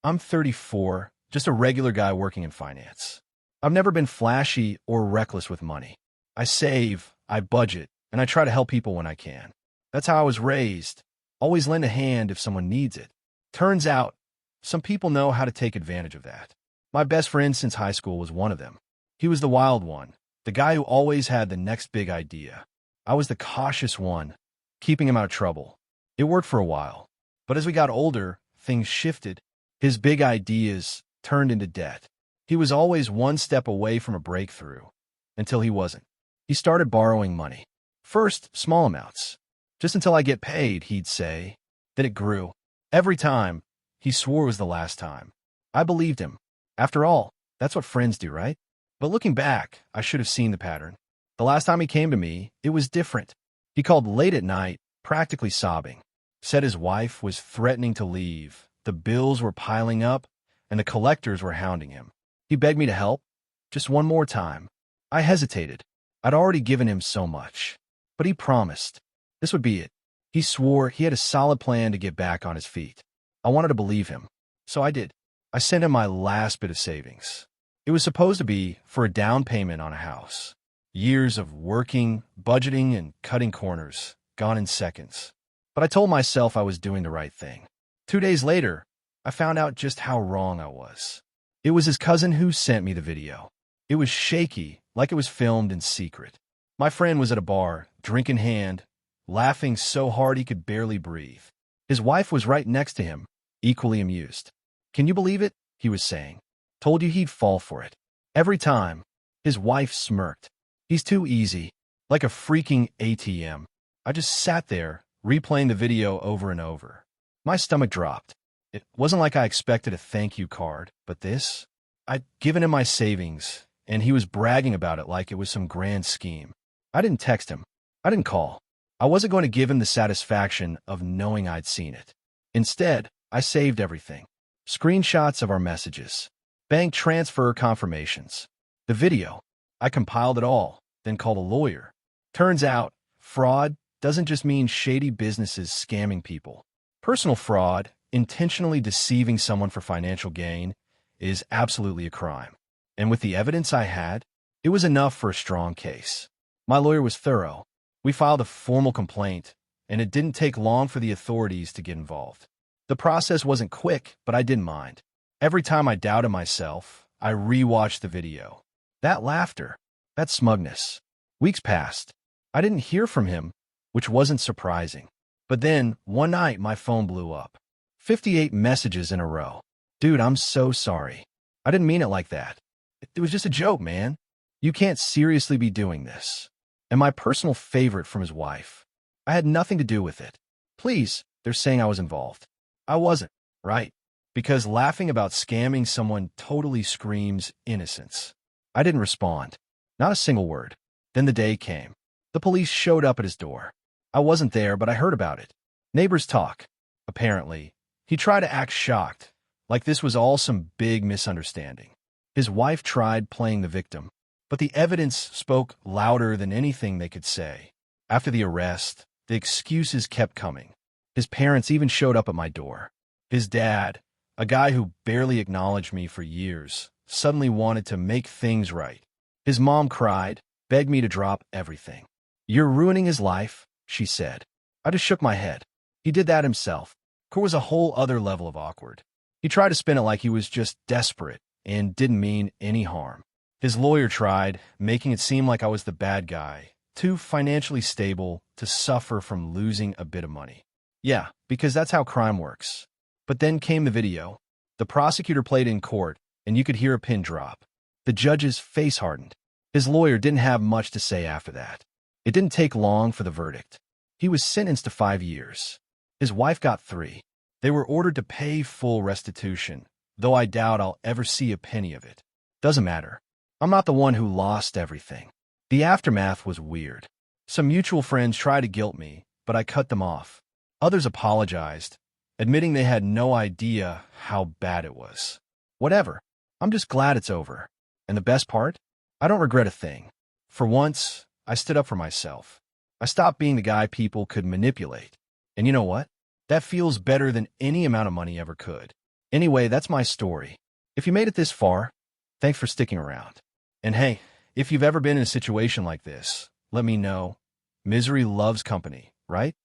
I'm 34, just a regular guy working in finance. I've never been flashy or reckless with money. I save, I budget, and I try to help people when I can. That's how I was raised. Always lend a hand if someone needs it. Turns out, some people know how to take advantage of that. My best friend since high school was one of them. He was the wild one, the guy who always had the next big idea. I was the cautious one, keeping him out of trouble. It worked for a while. But as we got older, things shifted. His big ideas turned into debt. He was always one step away from a breakthrough, until he wasn't. He started borrowing money. First, small amounts. Just until I get paid, he'd say. Then it grew. Every time, he swore it was the last time. I believed him. After all, that's what friends do, right? But looking back, I should have seen the pattern. The last time he came to me, it was different. He called late at night, practically sobbing. Said his wife was threatening to leave, the bills were piling up, and the collectors were hounding him. He begged me to help, just one more time. I hesitated. I'd already given him so much. But he promised. This would be it. He swore he had a solid plan to get back on his feet. I wanted to believe him, so I did. I sent him my last bit of savings. It was supposed to be for a down payment on a house. Years of working, budgeting, and cutting corners, gone in seconds. But I told myself I was doing the right thing. 2 days later, I found out just how wrong I was. It was his cousin who sent me the video. It was shaky, like it was filmed in secret. My friend was at a bar, drink in hand, laughing so hard he could barely breathe. His wife was right next to him, equally amused. "Can you believe it?" he was saying. "Told you he'd fall for it." Every time, his wife smirked. "He's too easy, like a freaking ATM." I just sat there, replaying the video over and over. My stomach dropped. It wasn't like I expected a thank you card, but this? I'd given him my savings, and he was bragging about it like it was some grand scheme. I didn't text him. I didn't call. I wasn't going to give him the satisfaction of knowing I'd seen it. Instead, I saved everything. Screenshots of our messages. Bank transfer confirmations. The video. I compiled it all, then called a lawyer. Turns out, fraud doesn't just mean shady businesses scamming people. Personal fraud, intentionally deceiving someone for financial gain, is absolutely a crime. And with the evidence I had, it was enough for a strong case. My lawyer was thorough. We filed a formal complaint, and it didn't take long for the authorities to get involved. The process wasn't quick, but I didn't mind. Every time I doubted myself, I rewatched the video. That laughter, that smugness. Weeks passed. I didn't hear from him, which wasn't surprising. But then, one night, my phone blew up. 58 messages in a row. "Dude, I'm so sorry. I didn't mean it like that. It was just a joke, man. You can't seriously be doing this." And my personal favorite from his wife. I had nothing to do with it. Please, they're saying I was involved. I wasn't, right? Because laughing about scamming someone totally screams innocence. I didn't respond. Not a single word. Then the day came. The police showed up at his door. I wasn't there, but I heard about it. Neighbors talk. Apparently, he tried to act shocked, like this was all some big misunderstanding. His wife tried playing the victim, but the evidence spoke louder than anything they could say. After the arrest, the excuses kept coming. His parents even showed up at my door. His dad, a guy who barely acknowledged me for years, suddenly wanted to make things right. His mom cried, begged me to drop everything. "You're ruining his life," she said. I just shook my head. He did that himself. It was a whole other level of awkward. He tried to spin it like he was just desperate and didn't mean any harm. His lawyer tried, making it seem like I was the bad guy, too financially stable to suffer from losing a bit of money. Yeah, because that's how crime works. But then came the video. The prosecutor played in court, and you could hear a pin drop. The judge's face hardened. His lawyer didn't have much to say after that. It didn't take long for the verdict. He was sentenced to 5 years. His wife got 3. They were ordered to pay full restitution, though I doubt I'll ever see a penny of it. Doesn't matter. I'm not the one who lost everything. The aftermath was weird. Some mutual friends tried to guilt me, but I cut them off. Others apologized, admitting they had no idea how bad it was. Whatever. I'm just glad it's over. And the best part? I don't regret a thing. For once, I stood up for myself. I stopped being the guy people could manipulate. And you know what? That feels better than any amount of money ever could. Anyway, that's my story. If you made it this far, thanks for sticking around. And hey, if you've ever been in a situation like this, let me know. Misery loves company, right?